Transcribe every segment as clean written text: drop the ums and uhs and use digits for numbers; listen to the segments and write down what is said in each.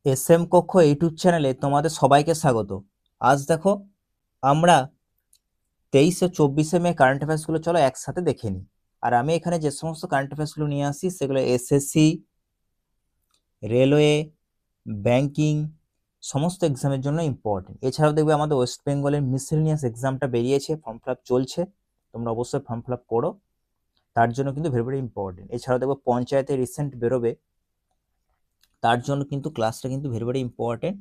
SM কক্ষ YouTube চ্যানেলে তোমাদের সবাইকে স্বাগত। আজ দেখো আমরা 23 ও 24 মে কারেন্ট অ্যাফেয়ার্সগুলো চলো একসাথে দেখে নিই। আর আমি এখানে যে সমস্ত কারেন্ট অ্যাফেয়ার্সগুলো নিয়ে আসি সেগুলো এসএসসি, রেলওয়ে, ব্যাংকিং সমস্ত এক্সামের জন্য ইম্পর্টেন্ট। এছাড়াও দেখবে আমাদের ওয়েস্ট বেঙ্গলের মিসেলিনিয়াস এক্সামটা বেরিয়েছে, ফর্ম ফিল আপ চলছে, তোমরা অবশ্যই ফর্ম ফিল আপ করো, তার জন্য কিন্তু ভেরি ভেরি ইম্পর্টেন্ট। এছাড়াও দেখবো পঞ্চায়েতে রিসেন্ট বেরোবে, তার জন্য কিন্তু ক্লাসটা কিন্তু ভেরি ভেরি ইম্পর্টেন্ট,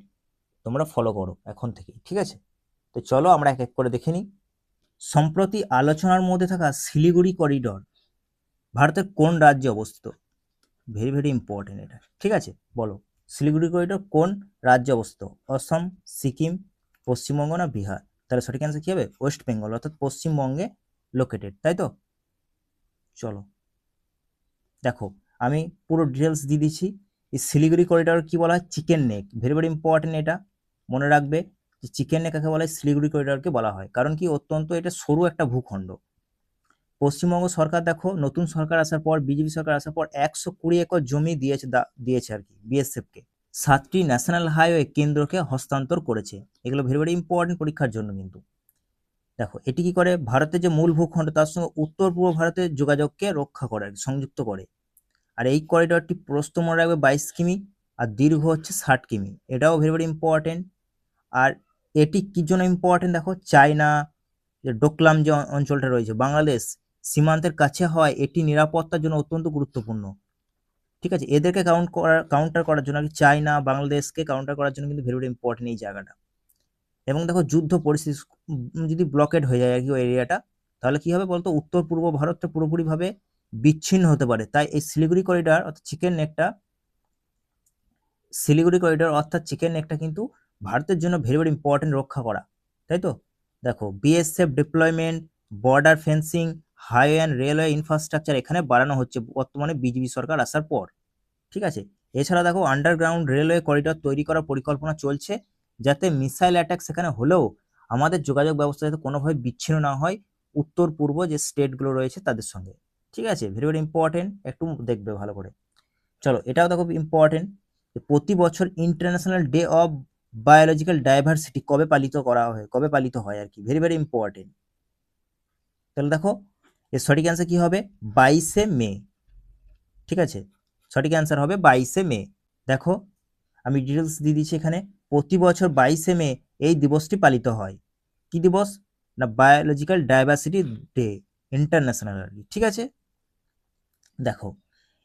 তোমরা ফলো করো এখন থেকেই, ঠিক আছে? তো চলো আমরা এক এক করে দেখে নিই। সম্প্রতি আলোচনার মধ্যে থাকা শিলিগুড়ি করিডোর ভারতের কোন রাজ্যে অবস্থিত? ভেরি ভেরি ইম্পর্টেন্ট এটা, ঠিক আছে? বলো, শিলিগুড়ি করিডোর কোন রাজ্যে অবস্থিত? অসম, সিকিম, পশ্চিমবঙ্গ না বিহার? তাহলে সঠিক অ্যান্সার কি হবে? ওয়েস্ট বেঙ্গল, অর্থাৎ পশ্চিমবঙ্গে লোকেটেড, তাই তো? চলো দেখো, আমি পুরো ডিটেলস দিয়ে দিচ্ছি। এই শিলিগুড়ি করিডোর কি বলা হয়? Chicken neck. Very very important, এটা মনে রাখবে যে চিকেন নেক কাকে বলা হয়? শিলিগুড়ি করিডোরকে বলা হয়, কারণ কি অত্যন্ত এটা সরু একটা ভূখণ্ড। পশ্চিমবঙ্গ সরকার দেখো, নতুন সরকার আসার পর, বিজেপি সরকার আসার পর 120 একর জমি দিয়েছে আর কি বিএসএফ কে। 7টি ন্যাশনাল হাইওয়ে কেন্দ্রকে হস্তান্তর করেছে। এগুলো ভেরি ভেরি ইম্পর্টেন্ট পরীক্ষার জন্য কিন্তু। দেখো এটি কি করে? ভারতের যে মূল ভূখণ্ড তার সঙ্গে উত্তর পূর্ব ভারতের যোগাযোগকে রক্ষা করে, সংযুক্ত করে। আর এই করিডোরটি প্রস্থ মনে রাখবে 22 কিমি, আর দীর্ঘ হচ্ছে 60 কিমি। এটাও ভেরি ভেরি ইম্পর্টেন্ট। আর এটি কি জন্য ইম্পর্টেন্ট? দেখো, চায়না যে ডোকলাম যে অঞ্চলটা রয়েছে, বাংলাদেশ সীমান্তের কাছে হয়, এটি নিরাপত্তার জন্য অত্যন্ত গুরুত্বপূর্ণ, ঠিক আছে? এদেরকে কাউন্টার করার জন্য, চায়না বাংলাদেশকে কাউন্টার করার জন্য কিন্তু ভেরি ভেরি ইম্পর্টেন্ট এই জায়গাটা। এবং দেখো, যুদ্ধ পরিস্থিতি যদি ব্লকেড হয়ে যায় আর কি ওই এরিয়াটা, তাহলে কি হবে বলতো? উত্তর পূর্ব ভারতটা পুরোপুরিভাবে বিচ্ছিন্ন হতে পারে। তাই এই শিলিগুড়ি করিডোর অর্থাৎ চিকেন নেকটা কিন্তু ভারতের জন্য ভেরি ভেরি ইম্পর্টেন্ট রক্ষা করা, তাই তো? দেখো, BSF deployment, border fencing, highway and railway infrastructure এখানে বাড়ানো হচ্ছে বর্তমানে বিজেপি সরকার আসার পর, ঠিক আছে? এছাড়া দেখো, আন্ডারগ্রাউন্ড রেলওয়ে করিডোর তৈরি করার পরিকল্পনা চলছে, যাতে মিসাইল অ্যাটাক সেখানে হলেও আমাদের যোগাযোগ ব্যবস্থা যাতে কোনোভাবে বিচ্ছিন্ন না হয় উত্তর পূর্ব যে স্টেটগুলো রয়েছে তাদের সঙ্গে, ঠিক আছে? ভেরি ভেরি ইম্পর্টেন্ট, একটু দেখবে ভালো করে। চলো, এটাও দেখো ইম্পর্টেন্ট। প্রতি বছর international day of biological diversity কবে পালিত হয় আর কি? Very very important. তাহলে দেখো, এর সঠিক অ্যান্সার কি হবে? 22 মে, ঠিক আছে? সঠিক অ্যান্সার হবে 22 মে। দেখো, আমি ডিটেলস দিয়ে দিচ্ছি এখানে। প্রতি বছর 22 মে এই দিবসটি পালিত হয়। কি দিবস? না বায়োলজিক্যাল ডাইভার্সিটি ডে, ইন্টারন্যাশনাল আর কি, ঠিক আছে? দেখো,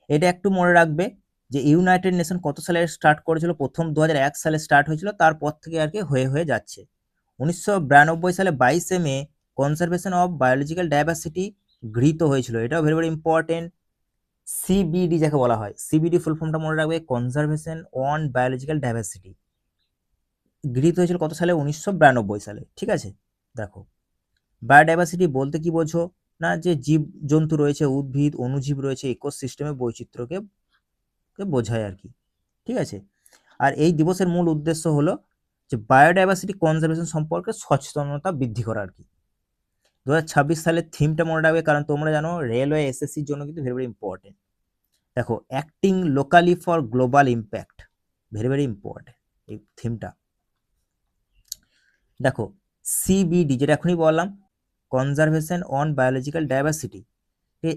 এটা একটু মনে রাখবে যে ইউনাইটেড নেশন কত সালে স্টার্ট করেছিল? প্রথম 2001 সালে স্টার্ট হয়েছিল, তারপর থেকে আর কি হয়ে যাচ্ছে। 1992 সালে 22 মে কনজারভেশন অফ বায়োলজিক্যাল ডাইভার্সিটি গৃহীত হয়েছিল। এটাও ভেরি ভেরি ইম্পর্টেন্ট। সিবিডি যাকে বলা হয়, সিবিডি ফুল ফর্মটা মনে রাখবে, কনজারভেশন অন বায়োলজিক্যাল ডাইভার্সিটি, গৃহীত হয়েছিল কত সালে? 1992 সালে, ঠিক আছে? দেখো, বায়োডাইভার্সিটি বলতে কি বোঝো? না যে জীব জন্তু রয়েছে, উদ্ভিদ অনুজীব রয়েছে, ইকোসিস্টেমের বৈচিত্র্যকে বোঝায় আর কি, ঠিক আছে? আর এই দিবসের মূল উদ্দেশ্য হলো যে বায়োডাইভার্সিটি কনজারভেশন সম্পর্কে সচেতনতা বৃদ্ধি করা আর কি। 2026 সালের থিমটা মনে রাখবে, কারণ তোমরা জানো রেলওয়ে এসএসসির জন্য কিন্তু ভেরি ভেরি ইম্পর্টেন্ট। দেখো, acting locally for global impact, very very important এই থিমটা। দেখো, সিবিডি যেটা এখনই বললাম, কনজারভেশন অন বায়োলজিক্যাল ডাইভার্সিটি,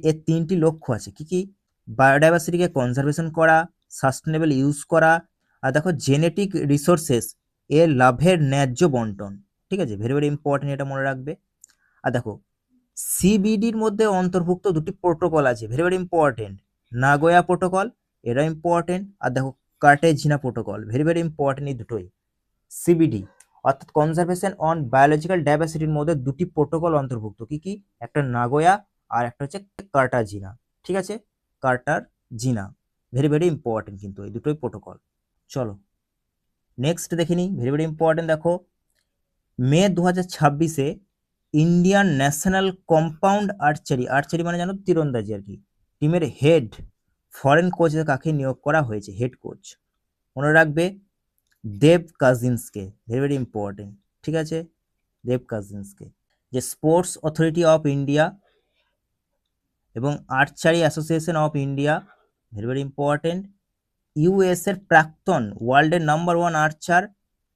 এর 3টি লক্ষ্য আছে। কি কি? বায়োডাইভার্সিটিকে কনজারভেশন করা, সাস্টেনেবল ইউজ করা, আর দেখো জেনেটিক রিসোর্সেস এর লাভের ন্যায্য বন্টন, ঠিক আছে? ভেরি ভেরি ইম্পর্টেন্ট, এটা মনে রাখবে। আর দেখো, সিবিডির মধ্যে অন্তর্ভুক্ত 2টি প্রোটোকল আছে, very very important. Nagoya protocol, এটা ইম্পর্টেন্ট। আর দেখো, কার্টেজিনা প্রোটোকল, ভেরি ভেরি ইম্পর্টেন্ট এই দুটোই। সিবিডি অর্থাৎ কনজারভেশন অন বায়োলজিক্যাল ডাইভার্সিটির মধ্যে 2টি প্রোটোকল অন্তর্ভুক্ত। কি কি? একটা নাগোয়া আর একটা হচ্ছে কার্টাজিনা, ঠিক আছে? কার্টাজিনা, ভেরি ভেরি ইম্পর্টেন্ট কিন্তু এই দুটোই প্রোটোকল। চলো নেক্সট দেখে নিই, ভেরি ভেরি ইম্পর্টেন্ট। দেখো, মে 2026-এ ইন্ডিয়ান ন্যাশনাল কম্পাউন্ড আর্চারি মানে জানো তীরন্দাজি আর কি, টিমের হেড ফরেন কোচ কাকে নিয়োগ করা হয়েছে? হেড কোচ মনে রাখবে, দেব কাজিন্সকে, ভেরি ভেরি ইম্পর্টেন্ট, ঠিক আছে? দেব কাজিন্সকে। যে স্পোর্টস অথরিটি অফ ইন্ডিয়া এবং archery association of India, very very important, US এর প্রাক্তন ওয়ার্ল্ডের নাম্বার 1 আর্চার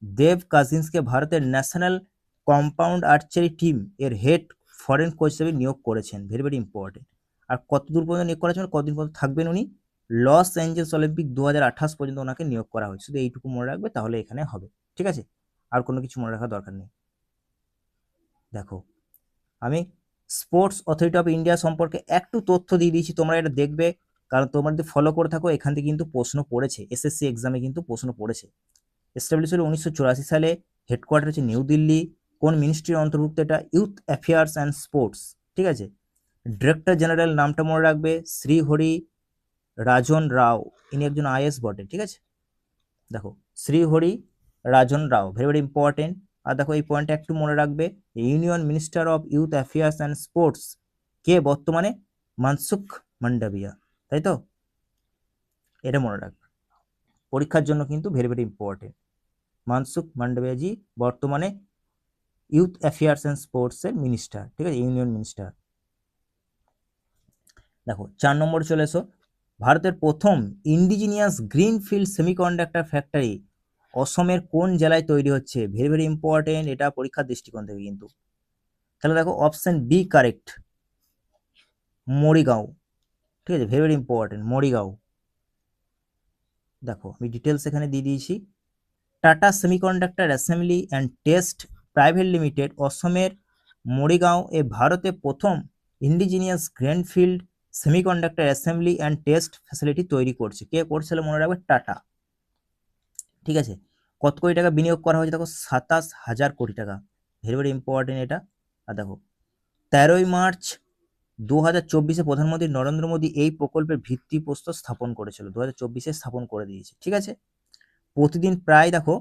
দেব কাজিন্সকে ভারতের ন্যাশনাল কম্পাউন্ড আর্চারি টিম এর হেড ফরেন কোচ হিসেবে নিয়োগ করেছেন, ভেরি ভেরি ইম্পর্টেন্ট। আর কত দূর পর্যন্ত নিয়োগ করেছেন, কতদিন পর্যন্ত থাকবেন উনি? লস অ্যাঞ্জেলস অলিম্পিক 2028 পর্যন্ত ওনাকে নিয়োগ করা হয়েছে। শুধু এইটুকু মনে রাখবে, তাহলে এখানে হবে। ঠিক আছে, আর কোনো কিছু মনে রাখার দরকার নেই। দেখো, আমি স্পোর্টস অথরিটি অফ ইন্ডিয়া সম্পর্কে একটু তথ্য দিয়ে দিয়েছি, তোমরা এটা দেখবে, কারণ তোমরা যদি ফলো করে থাকো এখান থেকে কিন্তু প্রশ্ন পড়েছে, এসএসসি এক্সামে কিন্তু প্রশ্ন পড়েছে। এস্টাবলিশ হলো 1984 সালে, হেডকোয়ার্টার হচ্ছে নিউ দিল্লি। কোন মিনিস্ট্রির অন্তর্ভুক্ত এটা? Youth affairs and sports. ঠিক আছে, ডিরেক্টর জেনারেল নামটা মনে রাখবে, শ্রীহরি রাজন রাও, ইনি একজন আইএস বটে। ঠিক আছে, দেখো Shrihari Rajan Rao, very very important. আর দেখো এই পয়েন্টটা একটু মনে রাখবে, union minister of youth affairs and sports কে বর্তমানে? মনসুখ মান্ডাভিয়া, তাই তো? এটা মনে রাখবে, পরীক্ষার জন্য কিন্তু ভেরি ভেরি ইম্পর্টেন্ট। মনসুখ মান্ডাভিয়াজি বর্তমানে ইউথ অ্যাফেয়ার্স অ্যান্ড স্পোর্টসের মিনিস্টার। ঠিক আছে, ইউনিয়ন মিনিস্টার। দেখো 4 নম্বরে চলে এসো, ভারতের প্রথম ইন্ডিজিনিয়াস গ্রিনফিল্ড সেমিকন্ডাক্টর ফ্যাক্টরি অসমের কোন জেলায় তৈরি হচ্ছে? ভেরি ভেরি ইম্পর্টেন্ট, এটা পরীক্ষার দৃষ্টিকোণ থেকে কিন্তু। তাহলে দেখো অপশন বি কারেক্ট, মরিগাঁও। ঠিক আছে, ভেরি ভেরি ইম্পর্টেন্ট, মরিগাঁও। দেখো আমি ডিটেলস এখানে দিয়ে দিয়েছি। Tata semiconductor assembly and test private limited অসমের মরিগাঁও এ ভারতে প্রথম indigenous greenfield semiconductor assembly and test facility তৈরি করছে। কে করছিল মনে রাখবে? টাটা। ঠিক আছে, কত কোটি টাকা বিনিয়োগ করা হয়েছে? দেখো 27,000 কোটি টাকা, ভেরি ভেরি ইম্পর্টেন্ট এটা। আর দেখো 13ই মার্চ 2024 প্রধানমন্ত্রী নরেন্দ্র মোদী এই প্রকল্পের ভিত্তিপ্রস্তর স্থাপন করেছিল, 2024 স্থাপন করে দিয়েছে। ঠিক আছে, প্রতিদিন প্রায় দেখো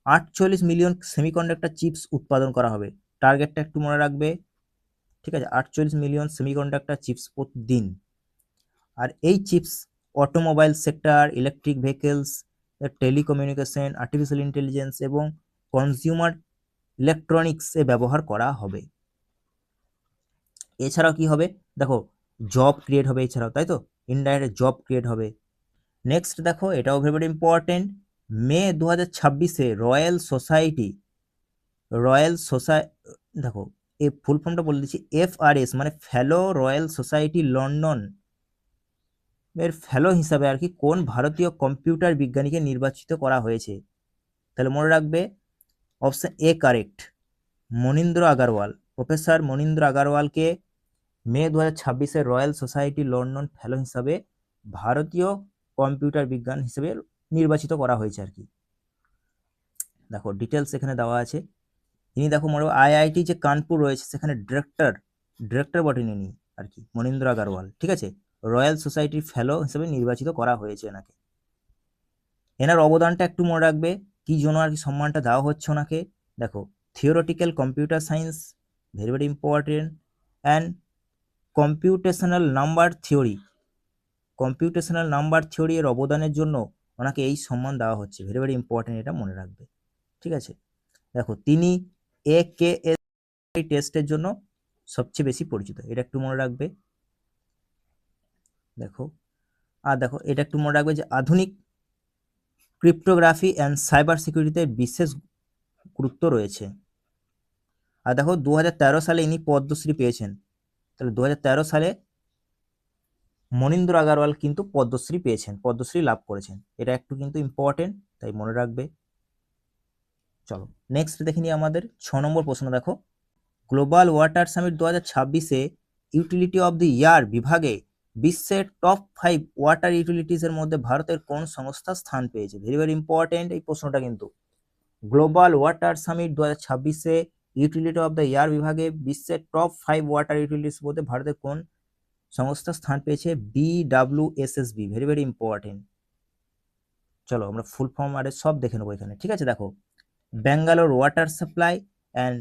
48 মিলিয়ন সেমিকন্ডাক্টর চিপস উৎপাদন করা হবে, টার্গেটটা একটু মনে রাখবে। ঠিক আছে, 48 মিলিয়ন সেমিকন্ডাক্টর চিপস প্রতিদিন। আর এই chips automobile sector, electric vehicles, telecommunication, artificial intelligence এবং কনজিউমার ইলেকট্রনিক্সে ব্যবহার করা হবে। এছাড়াও কি হবে? দেখো জব ক্রিয়েট হবে এছাড়াও, তাই তো? ইনডাইরেক্ট জব ক্রিয়েট হবে। নেক্সট দেখো, এটাও ভেরি ইম্পর্টেন্ট, মে 2026 দেখো এই ফুল ফর্মটা বলে দিচ্ছি, FRS মানে ফেলো রয়্যাল সোসাইটি লন্ডন এর ফেলো হিসাবে আর কি কোন ভারতীয় কম্পিউটার বিজ্ঞানীকে নির্বাচিত করা হয়েছে? তাহলে মনে রাখবে option A correct, Manindra Agarwal. Professor Manindra আগরওয়ালকে May 2026 royal society London fellow হিসাবে ভারতীয় কম্পিউটার বিজ্ঞান হিসেবে নির্বাচিত করা হয়েছে আর কি। দেখো ডিটেলস এখানে দেওয়া আছে। ইনি দেখো মনে আইআইটি যে কানপুর রয়েছে সেখানে ডিরেক্টর বটেন ইনি আর কি, মনীন্দ্র আগরওয়াল। ঠিক আছে, রয়্যাল সোসাইটির ফেলো হিসেবে নির্বাচিত করা হয়েছে এনাকে। এনার অবদানটা একটু মনে রাখবে, কি জন্য আর কি সম্মানটা দেওয়া হচ্ছে ওনাকে? দেখো theoretical computer science, very very important, and computational number theory এর অবদানের জন্য ওনাকে এই সম্মান দেওয়া হচ্ছে, ভেরি ভেরি ইম্পর্টেন্ট, এটা মনে রাখবে। ঠিক আছে, দেখো তিনি AKS টেস্টের জন্য সবচেয়ে বেশি পরিচিত, এটা একটু মনে রাখবে। দেখো আর দেখো এটা একটু মনে রাখবে যে আধুনিক ক্রিপ্টোগ্রাফি অ্যান্ড সাইবার সিকিউরিটিতে বিশেষ গুরুত্ব রয়েছে। আর দেখো 2013 সালে ইনি পদ্মশ্রী পেয়েছেন, তাহলে 2013 সালে মনীন্দ্র আগরওয়াল কিন্তু পদ্মশ্রী পেয়েছেন, পদ্মশ্রী লাভ করেছেন, এটা একটু কিন্তু ইম্পর্টেন্ট, তাই মনে রাখবে। চলো নেক্সট দেখে নিই আমাদের 6 নম্বর প্রশ্ন। দেখো global water summit 2026 utility of the year বিভাগে বিশ্বের টপ 5 ওয়াটার ইউটিলিটিসের মধ্যে ভারতের কোন সংস্থা স্থান পেয়েছে? ভেরি ভেরি ইম্পর্টেন্ট এই প্রশ্নটা কিন্তু। Global water summit 2026 utility of the year বিভাগে বিশ্বের টপ 5 ওয়াটার ইউটিলিটিস মধ্যে ভারতের কোন সংস্থা স্থান পেয়েছে? BWSSB, very very important. চলো আমরা ফুল ফর্ম আর সব দেখে নেবো এখানে। ঠিক আছে, দেখো Bangalore water supply and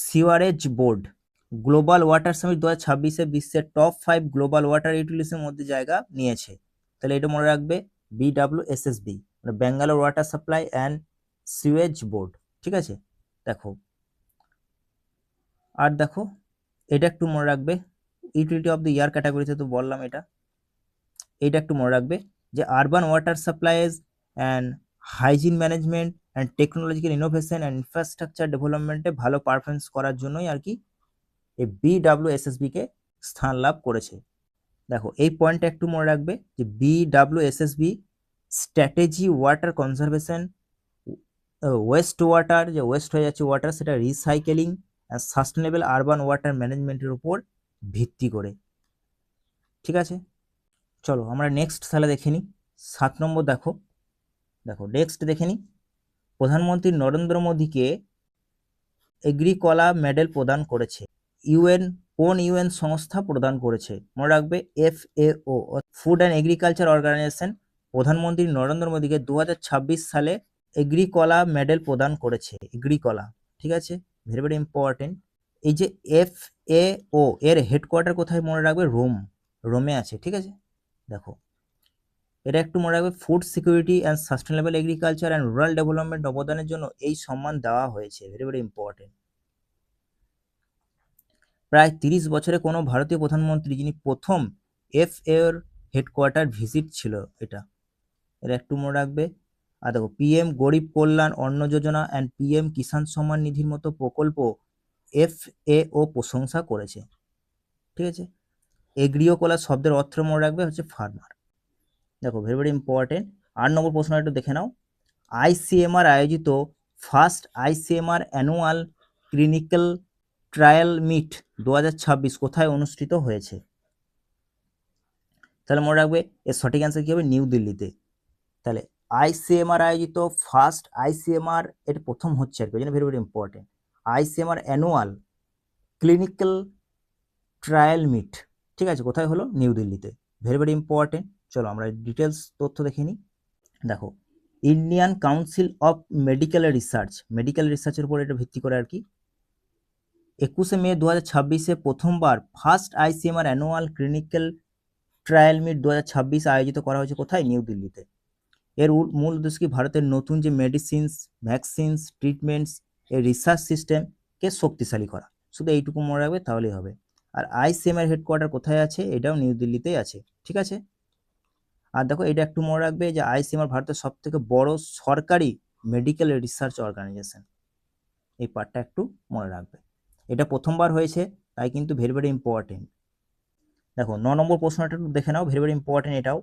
sewerage board global water summit 2026 বিশ্বের টপ 5 গ্লোবাল ওয়াটার ইউটিলিটিসের মধ্যে জায়গা নিয়েছে, তাহলে এটা মনে রাখবে BWSSB মানে Bangalore water supply and sewage board. ঠিক আছে, দেখো আর দেখো এটা একটু মনে রাখবে, ইউটিলিটি অফ দ্য ইয়ার ক্যাটাগরিতে তো বললাম এটা একটু মনে রাখবে। যে urban water supplies and hygiene management and technological innovation and infrastructure ডেভেলপমেন্টে ভালো পারফরমেন্স করার জন্যই আর কি এই বিডাব্লিউএসএসবিকে স্থান লাভ করেছে। দেখো এই পয়েন্টটা একটু মনে রাখবে যে BWSSB strategy water conservation, waste water, যে ওয়েস্ট হয়ে যাচ্ছে ওয়াটার সেটা recycling and sustainable urban water ম্যানেজমেন্টের উপর ভিত্তি করে। ঠিক আছে, চলো আমরা নেক্সট তাহলে দেখে নিই। 7 নম্বর দেখো নেক্সট দেখে নিই। প্রধানমন্ত্রী নরেন্দ্র মোদীকে এগ্রিকলা মেডেল প্রদান করেছে ইউএন, কোন ইউএন সংস্থা প্রদান করেছে? মনে রাখবে FAO, food and agriculture organization প্রধানমন্ত্রী নরেন্দ্র মোদীকে 2026 সালে এগ্রিকলা মেডেল প্রদান করেছে। এগ্রিকলা, ঠিক আছে, ভেরি ভেরি ইম্পর্টেন্ট। এই যে FAO এর হেডকোয়ার্টার কোথায় মনে রাখবে? রোমে আছে। ঠিক আছে, দেখো এটা একটু মনে রাখবে। Food security and sustainable agriculture and rural development অবদানের জন্য এই সম্মান দেওয়া হয়েছে। Very very important. প্রায় 30 বছরে কোনো ভারতীয় প্রধানমন্ত্রী যিনি প্রথম FAO এর হেডকোয়ার্টার ভিজিট ছিল এটা একটু মনে রাখবে। আর দেখো PM গরিব কল্যাণ অন্ন যোজনা অ্যান্ড PM কিষাণ সম্মান নিধির মতো প্রকল্প FAO প্রশংসা করেছে। ঠিক আছে, এগ্রিকোলা শব্দের অর্থ মনে রাখবে হচ্ছে ফার্মার। দেখো ভেরি ভেরি ইম্পর্টেন্ট। 8 নম্বর প্রশ্ন একটু দেখে নাও। ICMR আয়োজিত first ICMR annual clinical trial meet 2026 কোথায় অনুষ্ঠিত হয়েছে? তাহলে মনে রাখবে এর সঠিক অ্যান্সার কি হবে? নিউ দিল্লিতে। তাহলে ICMR আয়োজিত ফার্স্ট ICMR, এটা প্রথম হচ্ছে আর কি, ওই জন্য very very important. ICMR annual clinical trial meet, ঠিক আছে, কোথায় হলো? নিউ দিল্লিতে। Very very important. চলো আমরা ডিটেলস তথ্য দেখে নিই। দেখো ইন্ডিয়ান কাউন্সিল অফ মেডিকেল রিসার্চের উপর এটা ভিত্তি করে আর কি 21 মে 2026 প্রথমবার first ICMR annual clinical trial meet 2026 আয়োজিত করা হয়েছে কোথায়? নিউ দিল্লিতে। এর মূল উদ্দেশ্য কি? ভারতের নতুন যে মেডিসিনস, ভ্যাকসিনস, ট্রিটমেন্টস এর রিসার্চ সিস্টেমকে শক্তিশালী করা। শুধু এইটুকু মনে রাখবে তাহলেই হবে। আর ICMR হেডকোয়ার্টার কোথায় আছে? এটাও নিউ দিল্লিতেই আছে। ঠিক আছে, আর দেখো এটা একটু মনে রাখবে যে ICMR ভারতের সব থেকে বড় সরকারি মেডিকেল রিসার্চ অর্গানাইজেশন। এই পার্টটা একটু মনে রাখবে। এটা প্রথমবার হয়েছে, তাই কিন্তু ভেরি ভেরি ইম্পর্টেন্ট। দেখো 9 নম্বর প্রশ্নটা একটু দেখে নাও, ভেরি ভেরি ইম্পর্টেন্ট এটাও।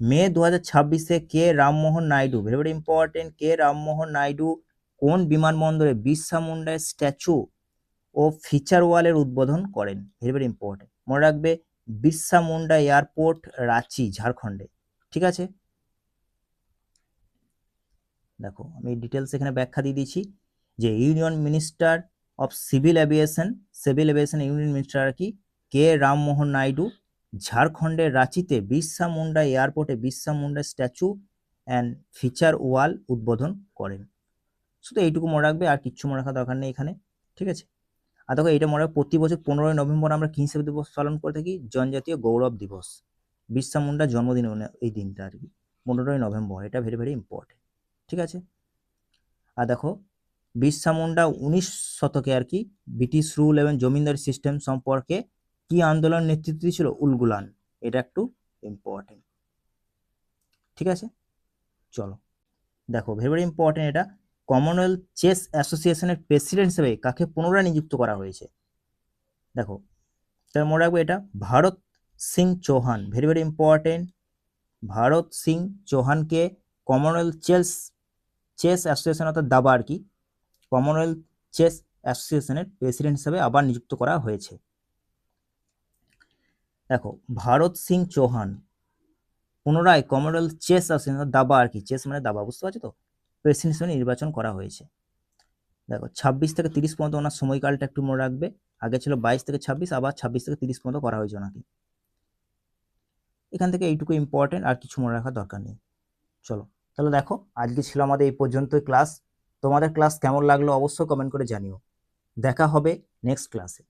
May 2026 K Rammohan Naidu, very very important, K Rammohan Naidu কোন বিমানবন্দরে বিরসা মুন্ডার স্ট্যাচু ও ফিচার ওয়ালের উদ্বোধন করেন? ভেরি ভেরি ইম্পর্টেন্ট, মনে রাখবে বিরসা মুন্ডা এয়ারপোর্ট, রাঁচি, ঝাড়খণ্ডে। ঠিক আছে, দেখো আমি ডিটেলস এখানে ব্যাখ্যা দিয়ে দিয়েছি যে union minister of civil aviation union minister কি? কে রামমোহন নাইডু ঝাড়খণ্ডের রাঁচিতে বিরসা মুন্ডা এয়ারপোর্টে Birsa Munda statue and feature wall উদ্বোধন করেন। শুধু এইটুকু মনে রাখবে, আর কিচ্ছু মনে রাখার দরকার নেই এখানে। ঠিক আছে, আর দেখো এইটা মনে রাখবে প্রতি বছর 15ই নভেম্বর আমরা কি হিসেবে দিবস পালন করে থাকি? জনজাতীয় গৌরব দিবস। বিরসা মুন্ডার জন্মদিন এই দিনটা আর কি, 15ই নভেম্বর। এটা ভেরি ভেরি ইম্পর্টেন্ট। ঠিক আছে, আর দেখো বিরসা মুন্ডা 19 শতকে আর কি ব্রিটিশ রুল এবং জমিদারি সিস্টেম সম্পর্কে কি আন্দোলন নেতৃত্ব দিয়েছিল? উলগুলান। এটা একটু ইম্পর্টেন্ট। ঠিক আছে, চলো দেখো ভেরি ভেরি ইম্পর্টেন্ট এটা। কমনওয়েলথ চেস অ্যাসোসিয়েশনের প্রেসিডেন্ট হিসেবে কাকে পুনরায় নিযুক্ত করা হয়েছে? দেখো তাহলে মনে রাখবো এটা Bharat Singh Chauhan. Very very important, Bharat Singh চৌহানকে কমনওয়েলথ চেস অ্যাসোসিয়েশন অর্থাৎ দাবা আর কি, কমনওয়েলথ চেস অ্যাসোসিয়েশনের প্রেসিডেন্ট হিসেবে আবার নিযুক্ত করা হয়েছে। দেখো ভারত সিং চৌহান পুনরায় কমনওয়েলথ চেস অ্যাসোসিয়েশন দাবা আর কি, চেস মানে দাবা, বুঝতে পারছো তো, প্রেসিডেন্ট হিসেবে নির্বাচন করা হয়েছে। দেখো 26 থেকে 30 পর্যন্ত ওনার সময়কালটা একটু মনে রাখবে। আগে ছিল 22 থেকে 26, আবার 26 থেকে 30 পর্যন্ত করা হয়েছে ওনাকে। এখান থেকে এইটুকু ইম্পর্টেন্ট, আর কিছু মনে রাখার দরকার নেই। চলো তাহলে দেখো আজকে ছিল আমাদের এই পর্যন্তই ক্লাস। তোমাদের ক্লাস কেমন লাগলো অবশ্যই কমেন্ট করে জানিও। দেখা হবে নেক্সট ক্লাসে।